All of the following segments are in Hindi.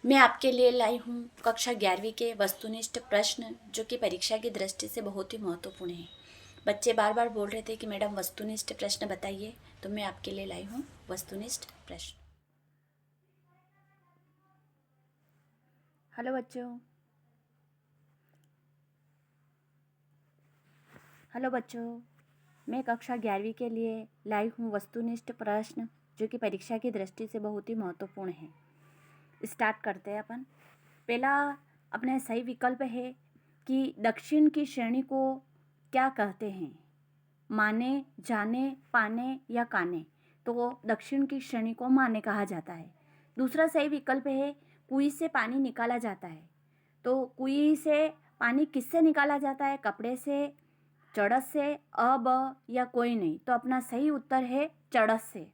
मैं आपके लिए लाई हूँ कक्षा 11वीं के वस्तुनिष्ठ प्रश्न जो कि परीक्षा की दृष्टि से बहुत ही महत्वपूर्ण है। बच्चे बार बार बोल रहे थे कि मैडम वस्तुनिष्ठ प्रश्न बताइए, तो मैं आपके लिए लाई हूँ वस्तुनिष्ठ प्रश्न। हेलो बच्चों। हेलो बच्चों, मैं कक्षा 11वीं के लिए लाई हूँ वस्तुनिष्ठ प्रश्न जो कि परीक्षा की दृष्टि से बहुत ही महत्वपूर्ण है। स्टार्ट करते हैं अपन। पहला अपना सही विकल्प है कि दक्षिण की श्रेणी को क्या कहते हैं? माने, जाने, पाने या काने। तो दक्षिण की श्रेणी को माने कहा जाता है। दूसरा सही विकल्प है कुएं से पानी निकाला जाता है। तो कुएं से पानी किससे निकाला जाता है? कपड़े से, चड़स से, या कोई नहीं। तो अपना सही उत्तर है चड़स से।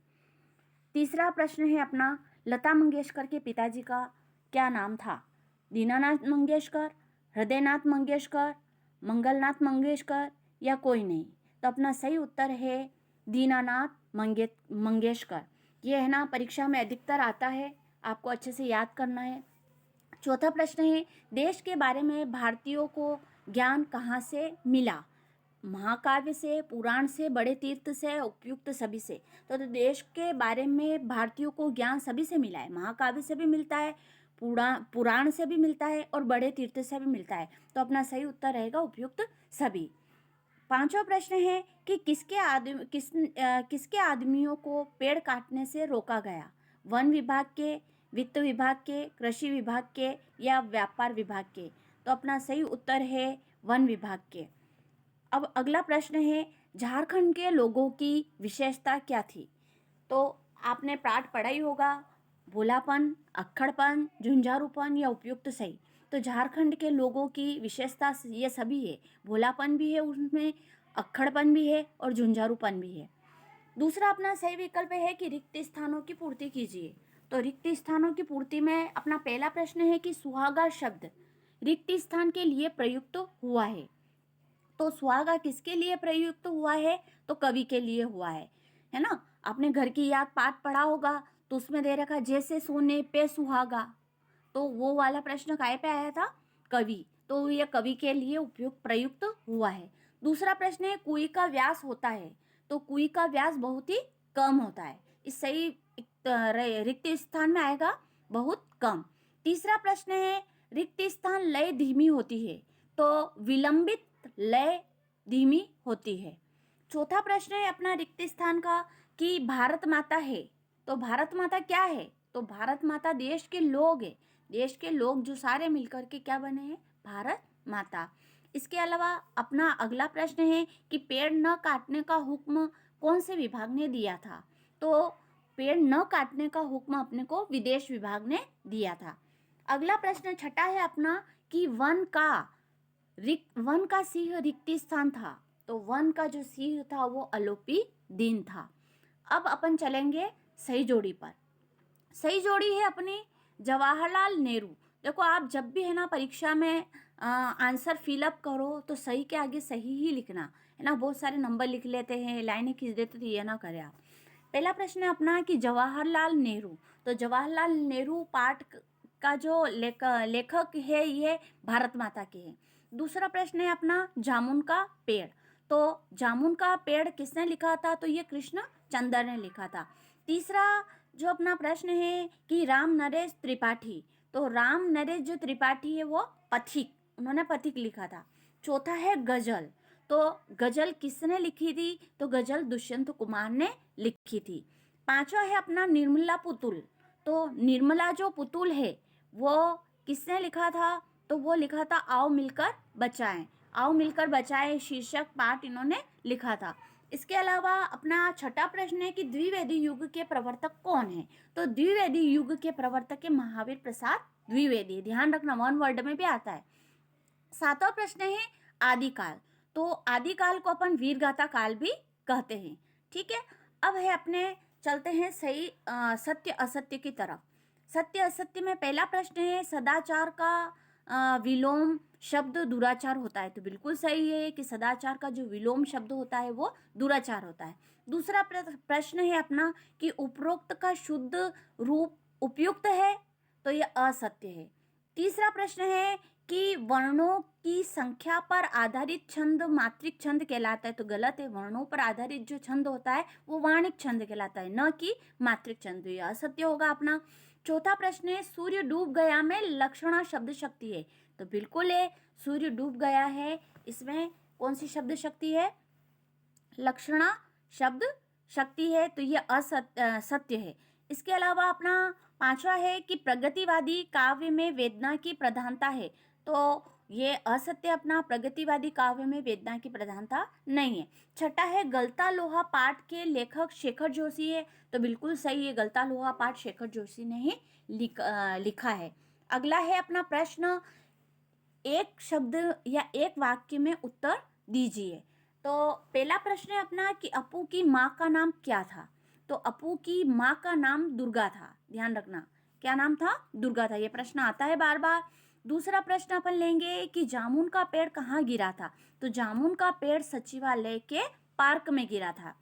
तीसरा प्रश्न है अपना, लता मंगेशकर के पिताजी का क्या नाम था? दीनानाथ मंगेशकर, हृदयनाथ मंगेशकर, मंगलनाथ मंगेशकर या कोई नहीं। तो अपना सही उत्तर है दीनानाथ मंगेशकर। ये है ना, परीक्षा में अधिकतर आता है, आपको अच्छे से याद करना है। चौथा प्रश्न है, देश के बारे में भारतीयों को ज्ञान कहाँ से मिला? महाकाव्य से, पुराण से, बड़े तीर्थ से, उपयुक्त सभी से। तो देश के बारे में भारतीयों को ज्ञान सभी से मिला है। महाकाव्य से भी मिलता है, पुराण से भी मिलता है और बड़े तीर्थ से भी मिलता है। तो अपना सही उत्तर रहेगा उपयुक्त सभी। पांचवा प्रश्न है कि किसके आदमियों को पेड़ काटने से रोका गया? वन विभाग के, वित्त विभाग के, कृषि विभाग के या व्यापार विभाग के। तो अपना सही उत्तर है वन विभाग के। अब अगला प्रश्न है, झारखंड के लोगों की विशेषता क्या थी? तो आपने पाठ पढ़ा ही होगा, भोलापन, अक्खड़पन, झुंझारूपन या उपयुक्त सही। तो झारखंड के लोगों की विशेषता ये सभी है, भोलापन भी है उसमें, अक्खड़पन भी है और झुंझारूपन भी है। दूसरा अपना सही विकल्प है कि रिक्त स्थानों की पूर्ति कीजिए। तो रिक्त स्थानों की पूर्ति में अपना पहला प्रश्न है कि सुहागा शब्द रिक्त स्थान के लिए प्रयुक्त हुआ है। तो सुहागा किसके लिए प्रयुक्त हुआ है? तो कवि के लिए हुआ है ना। आपने घर की याद पाठ पढ़ा होगा, तो उसमें दे रखा जैसे सोने पे सुहागा। तो वो वाला प्रश्न काय पे आया था? कवि। तो ये कवि के लिए उपयुक्त प्रयुक्त हुआ है। दूसरा प्रश्न है कुएं का व्यास होता है। तो कुएं का व्यास बहुत ही कम होता है। इस सही रिक्त स्थान में आएगा बहुत कम। तीसरा प्रश्न है रिक्त स्थान लय धीमी होती है। तो विलंबित लय धीमी होती है। चौथा प्रश्न है अपना रिक्त स्थान का कि भारत माता है। तो भारत माता क्या है? तो भारत माता देश के लोग है। देश के लोग जो सारे मिलकर के क्या बने हैं? भारत माता। इसके अलावा अपना अगला प्रश्न है कि पेड़ न काटने का हुक्म कौन से विभाग ने दिया था? तो पेड़ न काटने का हुक्म अपने को विदेश विभाग ने दिया था। अगला प्रश्न छठा है अपना कि वन का सिंह रिक्त स्थान था। तो वन का जो सिंह था वो अलोपी दिन था। अब अपन चलेंगे सही जोड़ी पर। सही जोड़ी है अपनी जवाहरलाल नेहरू। देखो, आप जब भी है ना परीक्षा में आंसर फिलअप करो तो सही के आगे सही ही लिखना है ना। बहुत सारे नंबर लिख लेते हैं, लाइनें खींच देते, तो ये ना करें आप। पहला प्रश्न है अपना कि जवाहरलाल नेहरू। तो जवाहरलाल नेहरू पाठ का जो लेखक है ये भारत माता के हैं। दूसरा प्रश्न है अपना जामुन का पेड़। तो जामुन का पेड़ किसने लिखा था? तो ये कृष्ण चंद्र ने लिखा था। तीसरा जो अपना प्रश्न है कि राम नरेश त्रिपाठी। तो राम नरेश जो त्रिपाठी है वो पथिक, उन्होंने पथिक लिखा था। चौथा है गजल। तो गजल किसने लिखी थी? तो गजल दुष्यंत कुमार ने लिखी थी। पांचवा है अपना निर्मला पुतुल। तो निर्मला जो पुतुल है वो किसने लिखा था? तो वो लिखा था आओ मिलकर बचाएं। आओ मिलकर बचाएं शीर्षक पाठ इन्होंने लिखा था। इसके अलावा अपना छठा प्रश्न है कि द्विवेदी युग के प्रवर्तक कौन है? तो द्विवेदी युग के प्रवर्तक है महावीर प्रसाद द्विवेदी। ध्यान रखना, वन वर्ड में भी आता है। सातवां प्रश्न है आदिकाल। तो आदिकाल को अपन वीरगाथा काल भी कहते हैं। ठीक है। अब है अपने चलते हैं सही सत्य असत्य की तरफ। सत्य असत्य में पहला प्रश्न है सदाचार का विलोम शब्द दुराचार होता है। तो बिल्कुल सही है कि सदाचार का जो विलोम शब्द होता है वो दुराचार होता है। दूसरा प्रश्न है अपना कि उपरोक्त का शुद्ध रूप उपयुक्त है। तो ये असत्य है। तीसरा प्रश्न है कि वर्णों की संख्या पर आधारित छंद मात्रिक छंद कहलाता है, तो गलत है। वर्णों पर आधारित जो छंद होता है वो वाणिक छंद कहलाता है, न कि मात्रिक छंद। ये असत्य होगा अपना। चौथा प्रश्न है सूर्य डूब गया में लक्षणा शब्द शक्ति है, तो बिल्कुल है, सूर्य डूब गया है, इसमें कौन सी शब्द शक्ति है? लक्षणा शब्द शक्ति है, तो ये सत्य है। इसके अलावा अपना पांचवा है कि प्रगतिवादी काव्य में वेदना की प्रधानता है, तो ये असत्य अपना, प्रगतिवादी काव्य में वेदना की प्रधानता नहीं है। छठा है गलता लोहा पाठ के लेखक शेखर जोशी है, तो बिल्कुल सही है, गलता लोहा पाठ शेखर जोशी ने ही लिखा है। अगला है अपना प्रश्न, एक शब्द या एक वाक्य में उत्तर दीजिए। तो पहला प्रश्न है अपना कि अपू की माँ का नाम क्या था, तो अपू की माँ का नाम दुर्गा था, ध्यान रखना, क्या नाम था? दुर्गा था। ये प्रश्न आता है बार बार। दूसरा प्रश्न अपन लेंगे कि जामुन का पेड़ कहाँ गिरा था, तो जामुन का पेड़ सचिवालय के पार्क में गिरा था।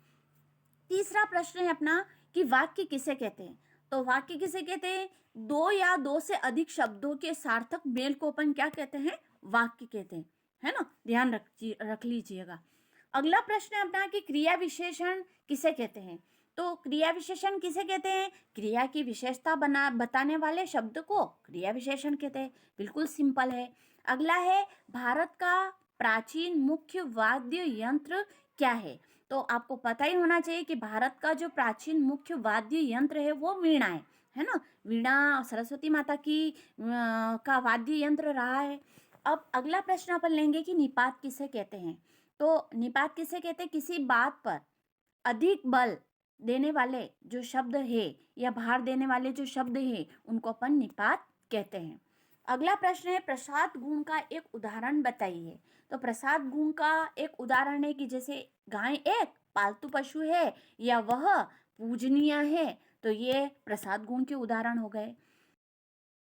तीसरा प्रश्न है अपना कि वाक्य किसे कहते हैं, तो वाक्य किसे कहते हैं? दो या दो से अधिक शब्दों के सार्थक मेल को अपन क्या कहते हैं? वाक्य कहते हैं, है ना, ध्यान रख लीजिएगा। अगला प्रश्न है अपना कि क्रिया विशेषण किसे कहते हैं, तो क्रिया विशेषण किसे कहते हैं? क्रिया की विशेषता बताने वाले शब्द को क्रिया विशेषण कहते हैं, बिल्कुल सिंपल है। अगला है भारत का प्राचीन मुख्य वाद्य यंत्र क्या है, तो आपको पता ही होना चाहिए कि भारत का जो प्राचीन मुख्य वाद्य यंत्र है वो वीणा है ना। वीणा सरस्वती माता की का वाद्य यंत्र रहा है। अब अगला प्रश्न अपन लेंगे कि निपात किसे कहते हैं, तो निपात किसे कहते हैं? किसी बात पर अधिक बल देने वाले जो शब्द है या भार देने वाले जो शब्द है उनको अपन निपात कहते हैं। अगला प्रश्न है प्रसाद गुण का एक उदाहरण बताइए, तो प्रसाद गुण का एक उदाहरण है कि जैसे गाय एक पालतू पशु है या वह पूजनीय है, तो ये प्रसाद गुण के उदाहरण हो गए।